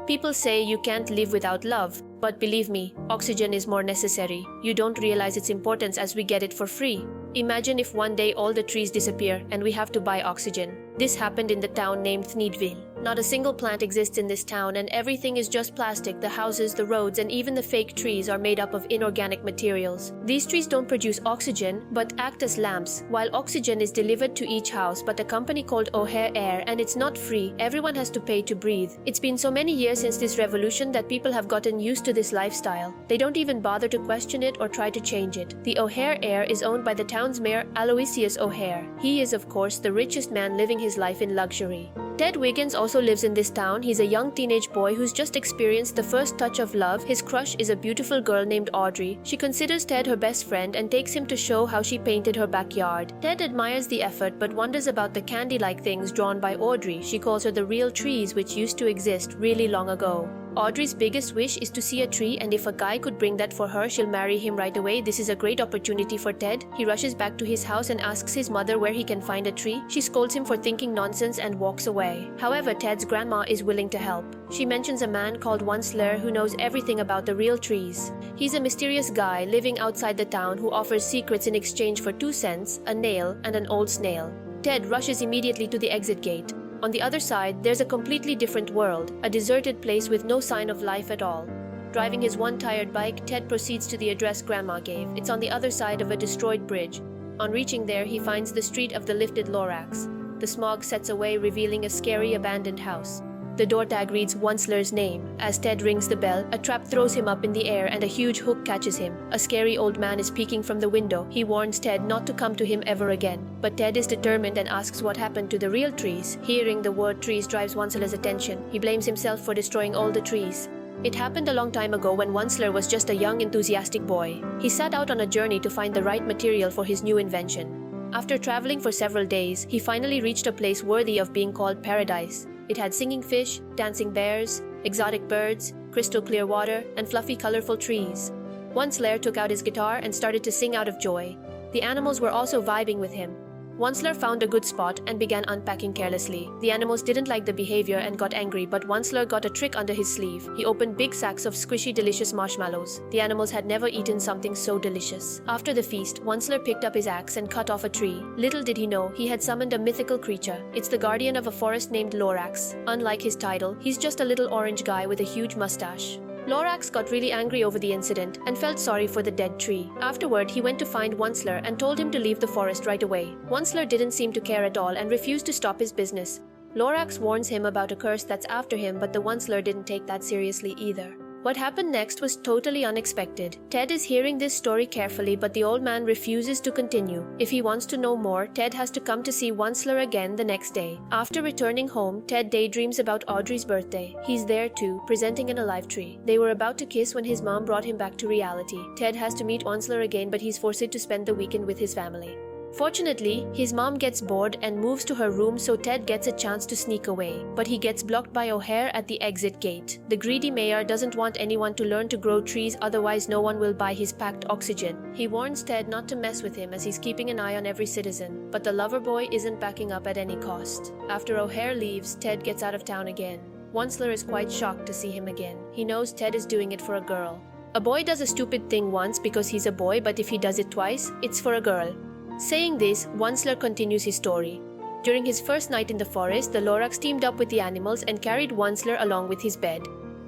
People say you can't live without love, but believe me, oxygen is more necessary. You don't realize its importance as we get it for free. Imagine if one day all the trees disappear and we have to buy oxygen. This happened in the town named Thneedville. Not a single plant exists in this town and everything is just plastic. The houses, the roads, and even the fake trees are made up of inorganic materials. These trees don't produce oxygen, but act as lamps, while oxygen is delivered to each house but a company called O'Hare Air, and it's not free. Everyone has to pay to breathe. It's been so many years since this revolution that people have gotten used to this lifestyle. They don't even bother to question it or try to change it. The O'Hare Air is owned by the town's mayor, Aloysius O'Hare. He is, of course, the richest man living his life in luxury. Ted Wiggins also lives in this town. He's a young teenage boy who's just experienced the first touch of love. His crush is a beautiful girl named Audrey. She considers Ted her best friend and takes him to show how she painted her backyard. Ted admires the effort but wonders about the candy-like things drawn by Audrey. She calls her the real trees which used to exist really long ago. Audrey's biggest wish is to see a tree, and if a guy could bring that for her, she'll marry him right away. This is a great opportunity for Ted. He rushes back to his house and asks his mother where he can find a tree. She scolds him for thinking nonsense and walks away. However, Ted's grandma is willing to help. She mentions a man called Once-ler who knows everything about the real trees. He's a mysterious guy living outside the town who offers secrets in exchange for 2 cents, a nail, and an old snail. Ted rushes immediately to the exit gate. On the other side, there's a completely different world, a deserted place with no sign of life at all. Driving his one-tired bike, Ted proceeds to the address Grandma gave. It's on the other side of a destroyed bridge. On reaching there, he finds the street of the lifted Lorax. The smog sets away, revealing a scary abandoned house. The door tag reads Once-ler's name. As Ted rings the bell, a trap throws him up in the air and a huge hook catches him. A scary old man is peeking from the window. He warns Ted not to come to him ever again. But Ted is determined and asks what happened to the real trees. Hearing the word trees drives Once-ler's attention. He blames himself for destroying all the trees. It happened a long time ago when Once-ler was just a young, enthusiastic boy. He set out on a journey to find the right material for his new invention. After traveling for several days, he finally reached a place worthy of being called paradise. It had singing fish, dancing bears, exotic birds, crystal clear water, and fluffy colorful trees. Once-ler took out his guitar and started to sing out of joy. The animals were also vibing with him. Once-ler found a good spot and began unpacking carelessly. The animals didn't like the behavior and got angry, but Once-ler got a trick under his sleeve. He opened big sacks of squishy, delicious marshmallows. The animals had never eaten something so delicious. After the feast, Once-ler picked up his axe and cut off a tree. Little did he know, he had summoned a mythical creature. It's the guardian of a forest named Lorax. Unlike his title, he's just a little orange guy with a huge mustache. Lorax got really angry over the incident and felt sorry for the dead tree. Afterward, he went to find Once-ler and told him to leave the forest right away. Once-ler didn't seem to care at all and refused to stop his business. Lorax warns him about a curse that's after him, but the Once-ler didn't take that seriously either. What happened next was totally unexpected. Ted is hearing this story carefully, but the old man refuses to continue. If he wants to know more, Ted has to come to see Once-ler again the next day. After returning home, Ted daydreams about Audrey's birthday. He's there too, presenting an alive tree. They were about to kiss when his mom brought him back to reality. Ted has to meet Once-ler again, but he's forced to spend the weekend with his family. Fortunately, his mom gets bored and moves to her room, so Ted gets a chance to sneak away. But he gets blocked by O'Hare at the exit gate. The greedy mayor doesn't want anyone to learn to grow trees, otherwise no one will buy his packed oxygen. He warns Ted not to mess with him as he's keeping an eye on every citizen. But the lover boy isn't backing up at any cost. After O'Hare leaves, Ted gets out of town again. Once-ler is quite shocked to see him again. He knows Ted is doing it for a girl. A boy does a stupid thing once because he's a boy, but if he does it twice, it's for a girl. Saying this, Once-ler continues his story. During his first night in the forest, the Lorax teamed up with the animals and carried Once-ler along with his bed.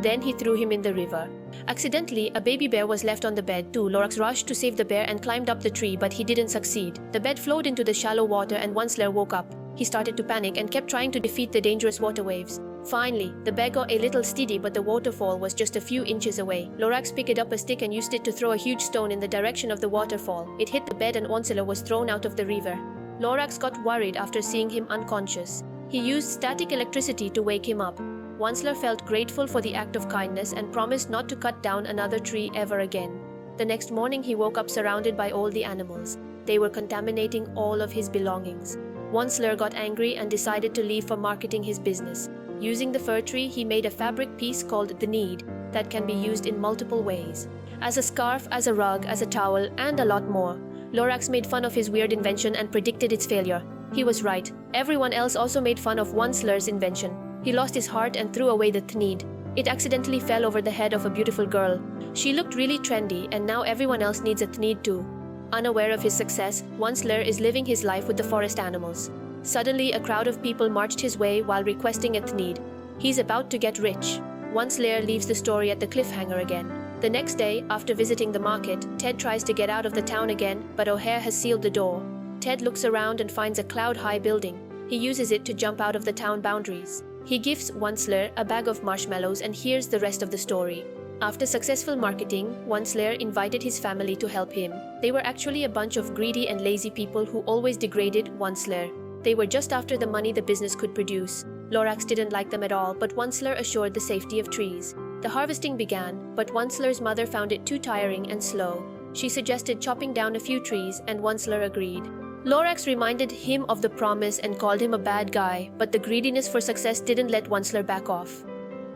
Then he threw him in the river. Accidentally, a baby bear was left on the bed too. Lorax rushed to save the bear and climbed up the tree, but he didn't succeed. The bed flowed into the shallow water and Once-ler woke up. He started to panic and kept trying to defeat the dangerous water waves. Finally, the bear got a little steady, but the waterfall was just a few inches away. Lorax picked up a stick and used it to throw a huge stone in the direction of the waterfall. It hit the bed and Once-ler was thrown out of the river. Lorax got worried after seeing him unconscious. He used static electricity to wake him up. Once-ler felt grateful for the act of kindness and promised not to cut down another tree ever again. The next morning, he woke up surrounded by all the animals. They were contaminating all of his belongings. Once-ler got angry and decided to leave for marketing his business. Using the fir tree, he made a fabric piece called the Thneed that can be used in multiple ways. As a scarf, as a rug, as a towel, and a lot more. Lorax made fun of his weird invention and predicted its failure. He was right. Everyone else also made fun of Once-ler's invention. He lost his heart and threw away the Thneed. It accidentally fell over the head of a beautiful girl. She looked really trendy, and now everyone else needs a Thneed too. Unaware of his success, Once-ler is living his life with the forest animals. Suddenly, a crowd of people marched his way while requesting a Thneed. He's about to get rich. Once-ler leaves the story at the cliffhanger again. The next day, after visiting the market, Ted tries to get out of the town again, but O'Hare has sealed the door. Ted looks around and finds a cloud-high building. He uses it to jump out of the town boundaries. He gives Once-ler a bag of marshmallows and hears the rest of the story. After successful marketing, Once-ler invited his family to help him. They were actually a bunch of greedy and lazy people who always degraded Once-ler. They were just after the money the business could produce. Lorax didn't like them at all, but Once-ler assured the safety of trees. The harvesting began, but Once-ler's mother found it too tiring and slow. She suggested chopping down a few trees, and Once-ler agreed. Lorax reminded him of the promise and called him a bad guy, but the greediness for success didn't let Once-ler back off.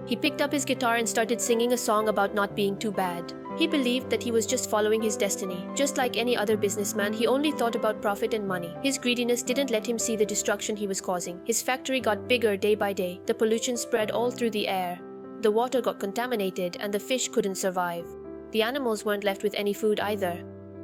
He picked up his guitar and started singing a song about not being too bad. He believed that he was just following his destiny. Just like any other businessman, he only thought about profit and money. His greediness didn't let him see the destruction he was causing. His factory got bigger day by day. The pollution spread all through the air. The water got contaminated and the fish couldn't survive. The animals weren't left with any food either.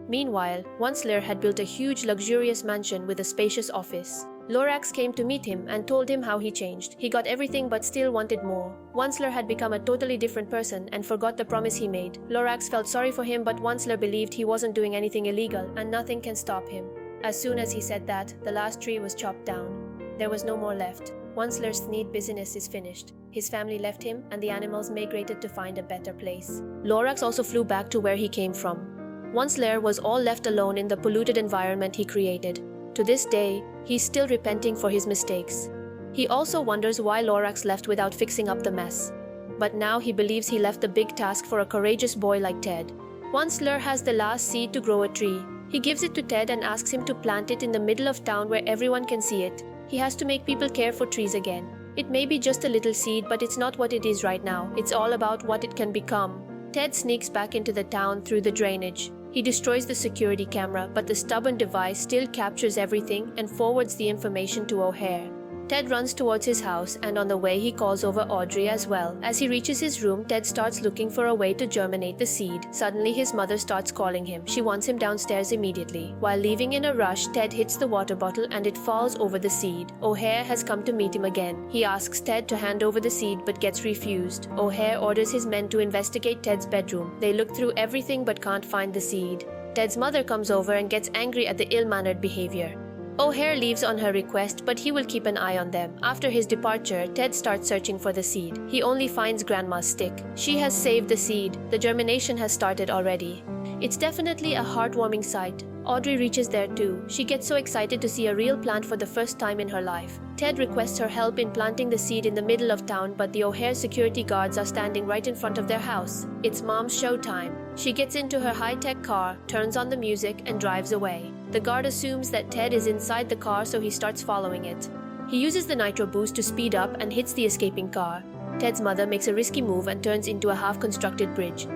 Meanwhile, Once-ler had built a huge luxurious mansion with a spacious office. Lorax came to meet him and told him how he changed. He got everything but still wanted more. Once-ler had become a totally different person and forgot the promise he made. Lorax felt sorry for him, but Once-ler believed he wasn't doing anything illegal and nothing can stop him. As soon as he said that, the last tree was chopped down. There was no more left. Once-ler's Thneed business is finished. His family left him and the animals migrated to find a better place. Lorax also flew back to where he came from. Once-ler was all left alone in the polluted environment he created. To this day, he's still repenting for his mistakes. He also wonders why Lorax left without fixing up the mess. But now he believes he left the big task for a courageous boy like Ted. Once-ler has the last seed to grow a tree. He gives it to Ted and asks him to plant it in the middle of town where everyone can see it. He has to make people care for trees again. It may be just a little seed, but it's not what it is right now. It's all about what it can become. Ted sneaks back into the town through the drainage. He destroys the security camera, but the stubborn device still captures everything and forwards the information to O'Hare. Ted runs towards his house, and on the way he calls over Audrey as well. As he reaches his room, Ted starts looking for a way to germinate the seed. Suddenly his mother starts calling him. She wants him downstairs immediately. While leaving in a rush, Ted hits the water bottle and it falls over the seed. O'Hare has come to meet him again. He asks Ted to hand over the seed but gets refused. O'Hare orders his men to investigate Ted's bedroom. They look through everything but can't find the seed. Ted's mother comes over and gets angry at the ill-mannered behavior. O'Hare leaves on her request, but he will keep an eye on them. After his departure, Ted starts searching for the seed. He only finds Grandma's stick. She has saved the seed. The germination has started already. It's definitely a heartwarming sight. Audrey reaches there too. She gets so excited to see a real plant for the first time in her life. Ted requests her help in planting the seed in the middle of town, but the O'Hare security guards are standing right in front of their house. It's Mom's showtime. She gets into her high-tech car, turns on the music, and drives away. The guard assumes that Ted is inside the car, so he starts following it. He uses the nitro boost to speed up and hits the escaping car. Ted's mother makes a risky move and turns into a half-constructed bridge.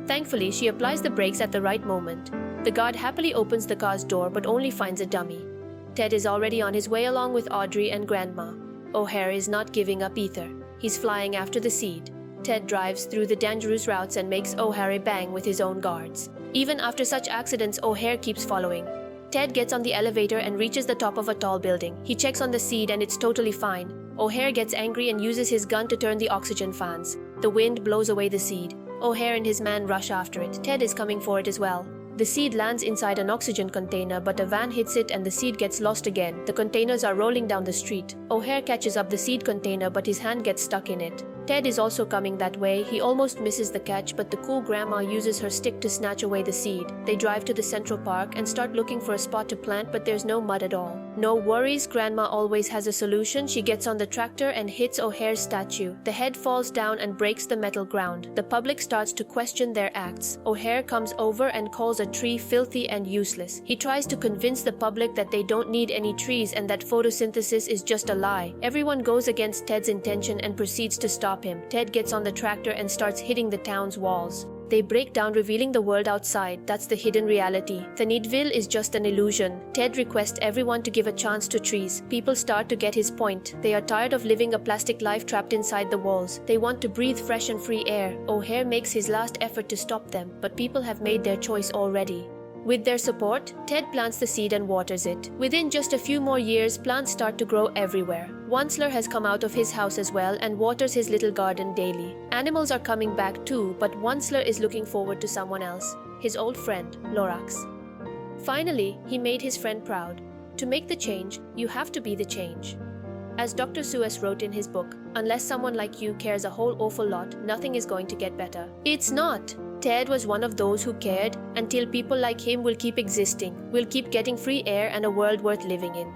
Thankfully, she applies the brakes at the right moment. The guard happily opens the car's door but only finds a dummy. Ted is already on his way along with Audrey and Grandma. O'Hare is not giving up either. He's flying after the seed. Ted drives through the dangerous routes and makes O'Hare bang with his own guards. Even after such accidents, O'Hare keeps following. Ted gets on the elevator and reaches the top of a tall building. He checks on the seed and it's totally fine. O'Hare gets angry and uses his gun to turn the oxygen fans. The wind blows away the seed. O'Hare and his man rush after it. Ted is coming for it as well. The seed lands inside an oxygen container, but a van hits it and the seed gets lost again. The containers are rolling down the street. O'Hare catches up the seed container, but his hand gets stuck in it. Ted is also coming that way. He almost misses the catch, but the cool grandma uses her stick to snatch away the seed. They drive to the Central Park and start looking for a spot to plant, but there's no mud at all. No worries, Grandma always has a solution. She gets on the tractor and hits O'Hare's statue. The head falls down and breaks the metal ground. The public starts to question their acts. O'Hare comes over and calls a tree filthy and useless. He tries to convince the public that they don't need any trees and that photosynthesis is just a lie. Everyone goes against Ted's intention and proceeds to stop him. Ted gets on the tractor and starts hitting the town's walls. They break down, revealing the world outside. That's the hidden reality. Thneedville is just an illusion. Ted requests everyone to give a chance to trees. People start to get his point. They are tired of living a plastic life trapped inside the walls. They want to breathe fresh and free air. O'Hare makes his last effort to stop them, but people have made their choice already. With their support, Ted plants the seed and waters it. Within just a few more years, plants start to grow everywhere. Once-ler has come out of his house as well and waters his little garden daily. Animals are coming back too, but Once-ler is looking forward to someone else, his old friend, Lorax. Finally, he made his friend proud. To make the change, you have to be the change. As Dr. SEUSS wrote in his book, unless someone like you cares a whole awful lot, nothing is going to get better. It's not. Ted was one of those who cared, until people like him will keep existing, will keep getting free air and a world worth living in.